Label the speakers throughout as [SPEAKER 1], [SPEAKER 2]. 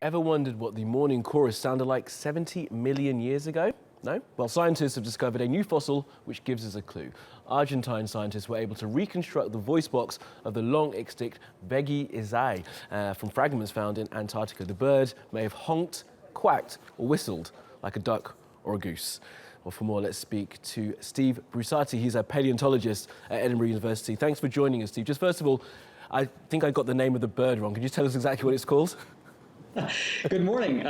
[SPEAKER 1] Ever wondered what the morning chorus sounded like 70 million years ago? No? Well, scientists have discovered a new fossil which gives us a clue. Argentine scientists were able to reconstruct the voice box of the long-extinct Veguizai from fragments found in Antarctica. The bird may have honked, quacked or whistled like a duck or a goose. Well, for more, let's speak to Steve Brusatte. He's a paleontologist at Edinburgh University. Thanks for joining us, Steve. Just first of all, I think I got the name of the bird wrong. Can you tell us exactly what it's called?
[SPEAKER 2] Good morning.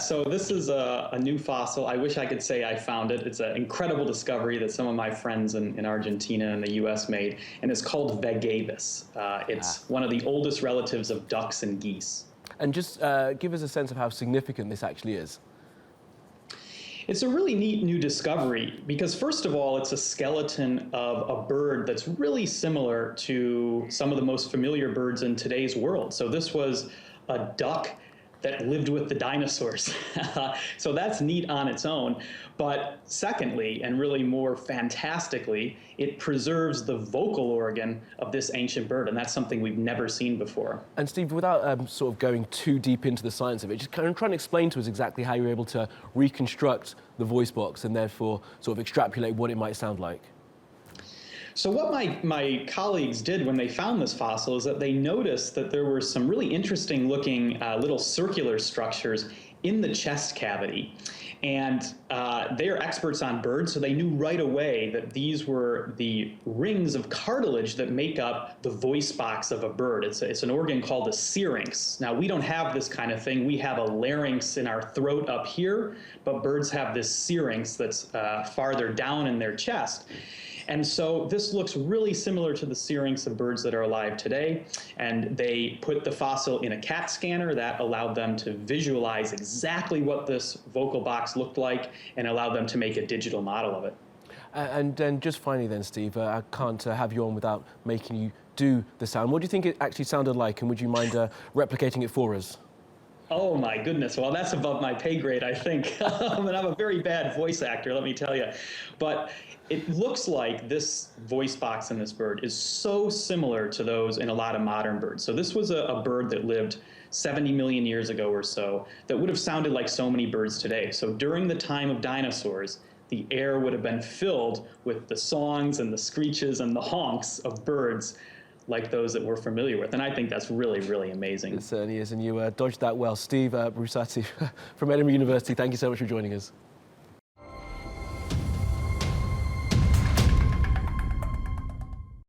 [SPEAKER 2] So this is a new fossil. I wish I could say I found it. It's an incredible discovery that some of my friends in Argentina and the US made, and it's called Veguizai. It's one of the oldest relatives of ducks and geese.
[SPEAKER 1] And just give us a sense of how significant this actually is.
[SPEAKER 2] It's a really neat new discovery because, first of all, it's a skeleton of a bird that's really similar to some of the most familiar birds in today's world. So this was a duck that lived with the dinosaurs. So that's neat on its own. But secondly, and really more fantastically, it preserves the vocal organ of this ancient bird, and that's something we've never seen before.
[SPEAKER 1] And Steve, without sort of going too deep into the science of it, just kind of try and explain to us exactly how you're able to reconstruct the voice box and therefore sort of extrapolate what it might sound like.
[SPEAKER 2] So what my colleagues did when they found this fossil is that they noticed that there were some really interesting looking little circular structures in the chest cavity. And they are experts on birds, so they knew right away that these were the rings of cartilage that make up the voice box of a bird. It's an organ called a syrinx. Now, we don't have this kind of thing. We have a larynx in our throat up here, but birds have this syrinx that's farther down in their chest. And so this looks really similar to the syrinx of birds that are alive today. And they put the fossil in a CAT scanner that allowed them to visualize exactly what this vocal box looked like and allowed them to make a digital model of it.
[SPEAKER 1] And then just finally then, Steve, I can't have you on without making you do the sound. What do you think it actually sounded like, and would you mind replicating it for us?
[SPEAKER 2] Oh my goodness, well that's above my pay grade, I think. And I'm a very bad voice actor, let me tell you. But it looks like this voice box in this bird is so similar to those in a lot of modern birds. So this was a bird that lived 70 million years ago or so that would have sounded like so many birds today. So during the time of dinosaurs, the air would have been filled with the songs and the screeches and the honks of birds like those that we're familiar with. And I think that's really, really amazing.
[SPEAKER 1] It certainly is, and you dodged that well. Steve Brusatte from Edinburgh University, thank you so much for joining us.